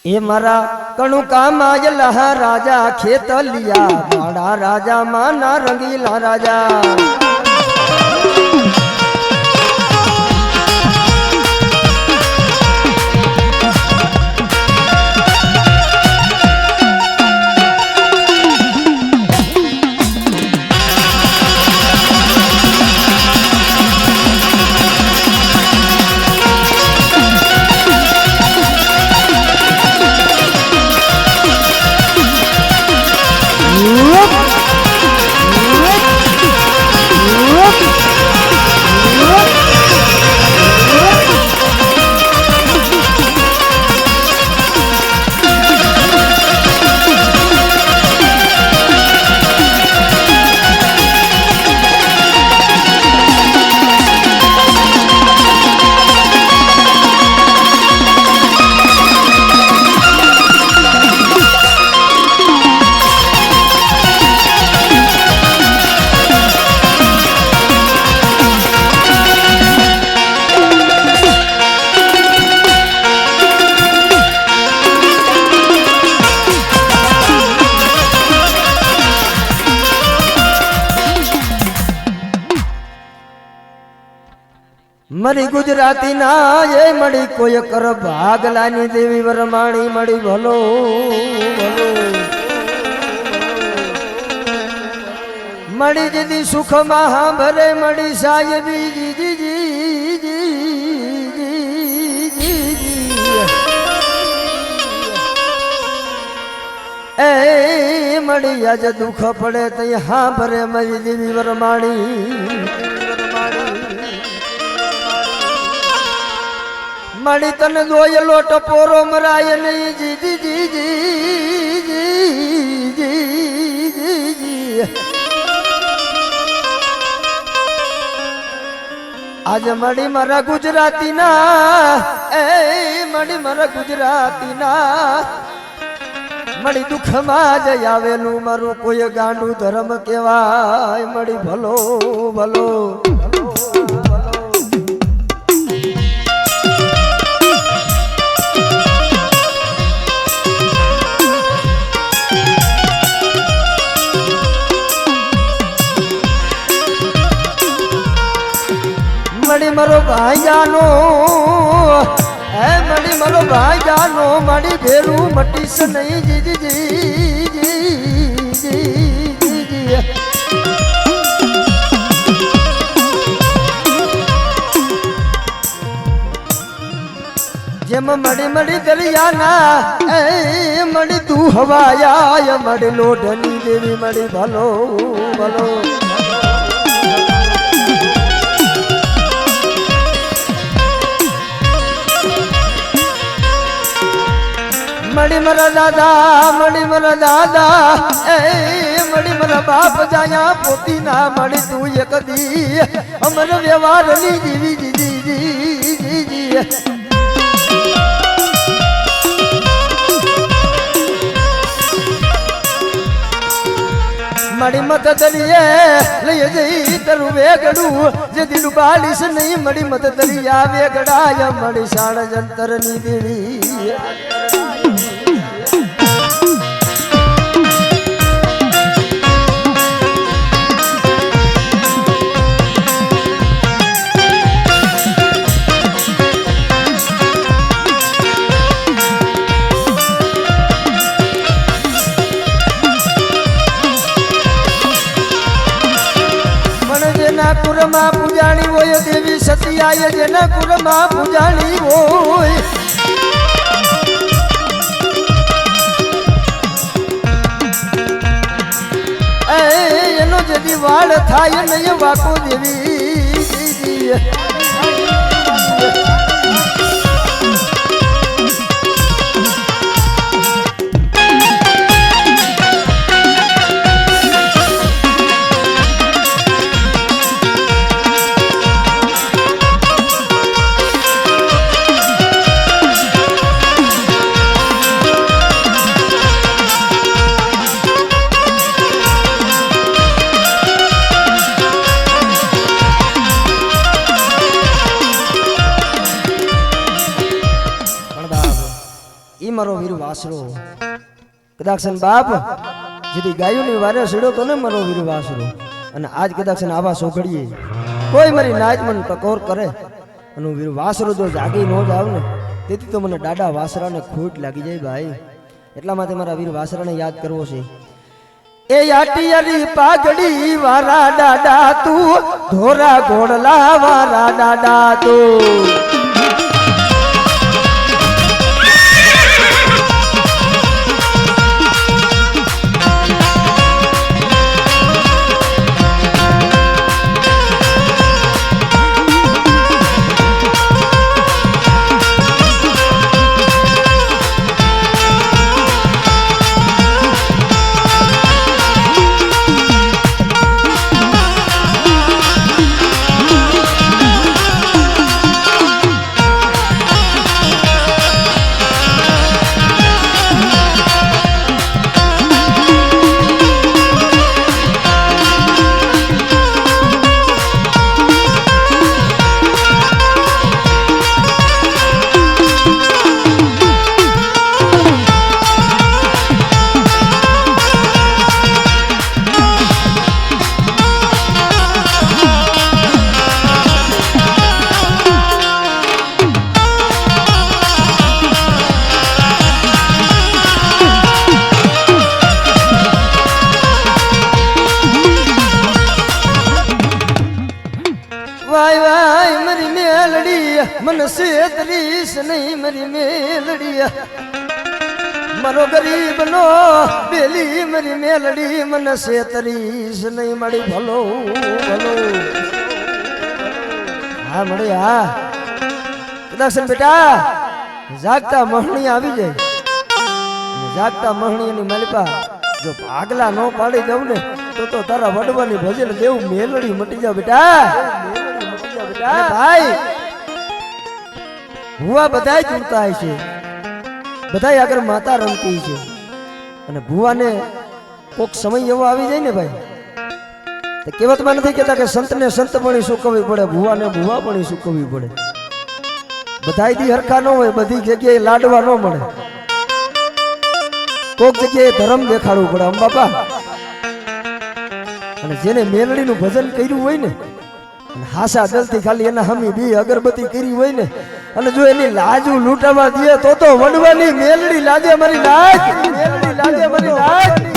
ये मारा कणु काम आयला राजा खेत लिया बड़ा राजा माना रंगीला राजा मरी गुजराती ना ये मड़ी कोई कर भागलानी देवी वरमाणी मड़ी भलो भलो मड़ी दीदी सुख महा भरे मड़ी साहेबी जी जी जी जी जी जी ए मड़ी आज दुख पड़े तो यहाँ भरे मरी देवी वरमाणी मड़ी तन दोय लोट पोरो मराय नहीं जी जी जी जी जी जी जी जी आज मड़ी मरा गुजराती ना ए मड़ी मरा गुजराती ना मड़ी दुख मा जय आवेलू मारू कोई गांडू धर्म केवाय मड़ी भलो भलो मड़ी मरो भाई जानो है मड़ी मरो भाई जानो मड़ी भेरू मटी से नहीं जी जी जी जी जी जी जी जम मड़ी मड़ी दरिया ना ए मड़ी तू हवाया मड़ी लोढ़नी देवी मड़ी भलो भलो मड़ी मरा दादा ए मड़ी मरा बाप जाया पोती ना मड़ी तू ये कदी अमर व्यवहार ली जीवी जी जी जी जी जी मड़ी मत दरिए ले जई तरु वेगड़ू जे दिल बालिश नहीं मड़ी मत दरिया वेगड़ा या मड़ी साड़ जंतर नी देवी कुरमा पूजाणी होय देवी सतिया जना कुरमा पूजाणी होय एनो जदी वाळ थाय नय वाको देवी વાસરો કદાચ બાપ જેથી ગાયોની વારે સડ્યો તો ને મારો વીર વાસરો અને આજ કદાચ આવા સોઘડીએ કોઈ મારી નાચ મને ટકોર કરે અને વીર વાસરો જો જાગી ન જાવ ને તેથી તો મને દાડા વાસરાને ખોટ લાગી જાય ભાઈ એટલા માટે મારા વીર વાસરાને યાદ કરવો છે એ યાટિયારી પાઘડી વારા દાડા તું ધોરા ઘોડલા વારા દાડા તું मन से तरीस नहीं मरी मेलड़ी मरो गरीब नो बेली मरी मेलड़ी मन से तरीस नहीं मड़ी भलो भलो हाँ मड़ी हाँ दर्शन बेटा जागता महणी आवी जाए जागता महणी मालिपा जो भागला नो पाड़ी दऊ ने तो तारा वडवानी भजन देव मेलड़ी मटी जा बेटा भाई ભુવા બધાય ઝૂમતા હોય છે બધાય આગળ માતા રમતી છે અને ભુવાને કોક સમય એવો આવી જાય ને ભાઈ તો કહેવતમાં નથી કહેતા કે સંતને સંત પણ સુકવવી પડે ભુવાને ભુવા પણ સુકવવી પડે બધાય દી હરખા ન હોય બધી જગ્યાએ લાડવા ન મળે કોક જગ્યાએ ધર્મ દેખાડવું પડે અંબાપા અને જેને મેલડીનું ભજન કર્યું હોય ને હાસા દલથી ખાલી એના હમી બી અગરબત્તી કરી હોય ને અને જો એની લાજુ લૂંટાવા દે તો વડવાની મેલડી લાજે મારી લાજ મેલડી લાજે મારી લાજ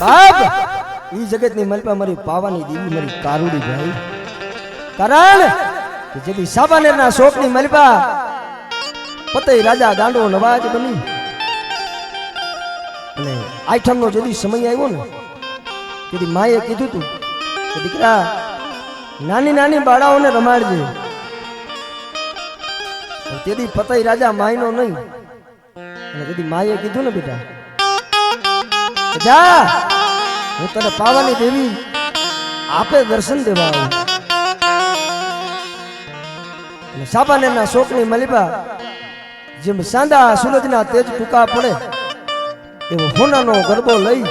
બાપ ઈ જગતની મલપા મારી પાવાની દેવી મારી કારુડી ભાઈ કારણ કે જેથી સાબાનેરના શોકની મલપા પતઈ રાજા ગાંડો નવાજ બની અને આઠમનો જેથી સમય આવ્યો ને તેથી માએ કીધું તું કે દીકરા નાની નાની બાળાઓને રમાડજે તેથી પતઈ રાજા માયનો નહીં અને તેથી માએ કીધું ને બેટા જા હું તને પાવાની દેવી આપે દર્શન દેવા આવું અને સાબાનેરના શોકની મલિબા જેમ સાંદા સૂરજના તેજ ટૂંકા પડે એવો હોનાનો ગરબો લઈ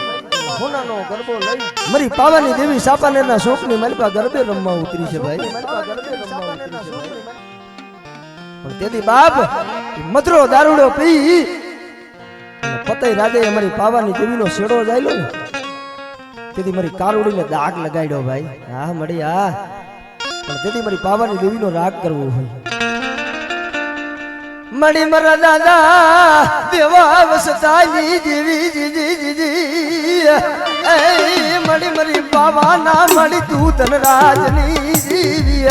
મારી પાવાની દેવી સાબાનેરના શોકની મલિબા ગરબે રમવા ઉતરી છે ભાઈ પણ તેથી બાપ મધરો દારૂડો પી પતઈ રાજે અમારી પાવાની દેવીનો શેડો જાયલો ને તેથી મારી કારુડીને દાગ લગાડ્યો ભાઈ હા મળી હા પણ તેથી મારી પાવાની દેવીનો રાગ કરવો હોય મળી મારા દાદા દેવા વસતાની દેવી જીજી એ મળી મરી બાવા ના મળી તું ધનરાજની જીવી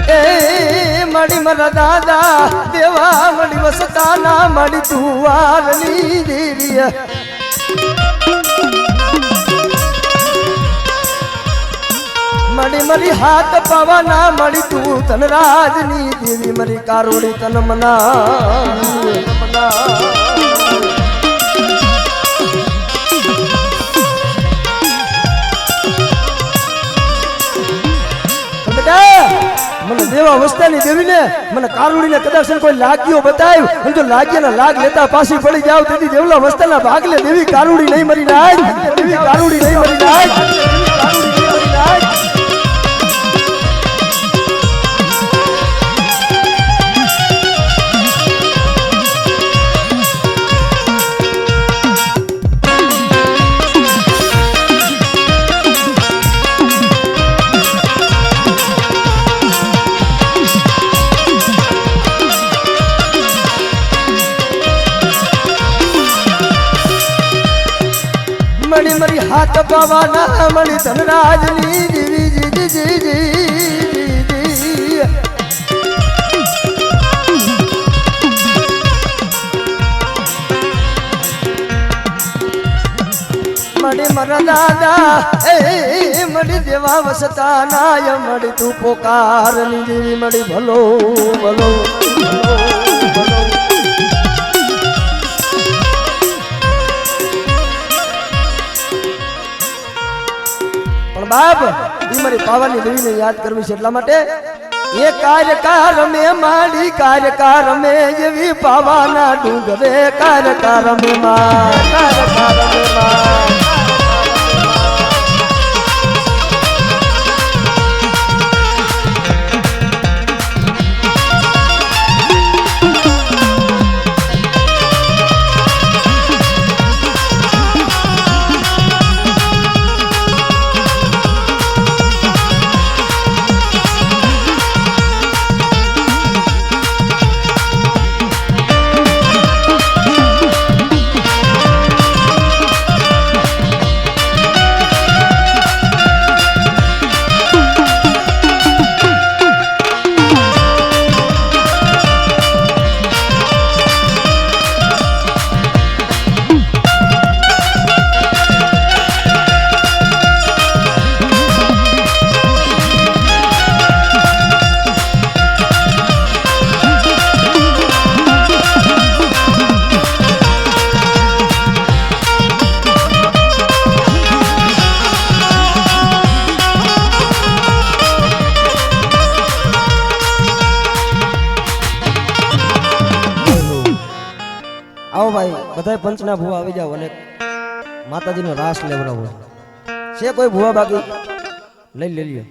એ મળી મારા દાદા દેવા મળી વસતા ના મળી તું વારની દેવી મળી મરી હાથ પાવા ના મળી તું ધનરાજની દેવી મરી કારોડી તન મના મને દેવા અવસ્થાની દેવીને મને કારુડીને કદાચ કોઈ લાગ્યો બતાવ્યું અને જો લાગ્યાના લાગ લેતા પાછી પડી જાવ તેથી દેવલા અવસ્થાના ભાગલે દેવી કારુડી નહીં મરી જાય દેવી કારુડી નહીં મરી જાય મળી મરી હાથ પાવા ના મળી ધનરાજની દેવી જી મળી મારા દાદા એ મળી દેવા વસતા નાય મળી તું પોકારની દેવી મળી ભલો ભલો ભલો બાપ ઈ મારી પાવાની દેવીને યાદ કરવી છે એટલા માટે એ કાર્યકાર મે માડી કાર્યકાર મે જેવી પાવાના ડુંગરે કાર્યકાર મે આવો ભાઈ બધા પંચના ભૂવા આવી જાવ અને માતાજીનો રાસ લેવડાવો છે કોઈ ભૂવા બાકી લઈ લ્યો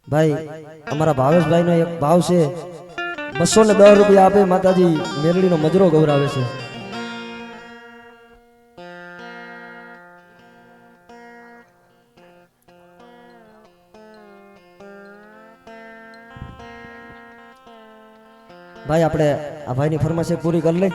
ભાઈ અમારા ભાવેશભાઈ નો એક ભાવ છે 210 રૂપિયા આપે માતાજી મેરડીનો મજરો ગૌરાવે છે ભાઈ આપણે આ ભાઈની ફરમાઈશ પૂરી કરી લઈ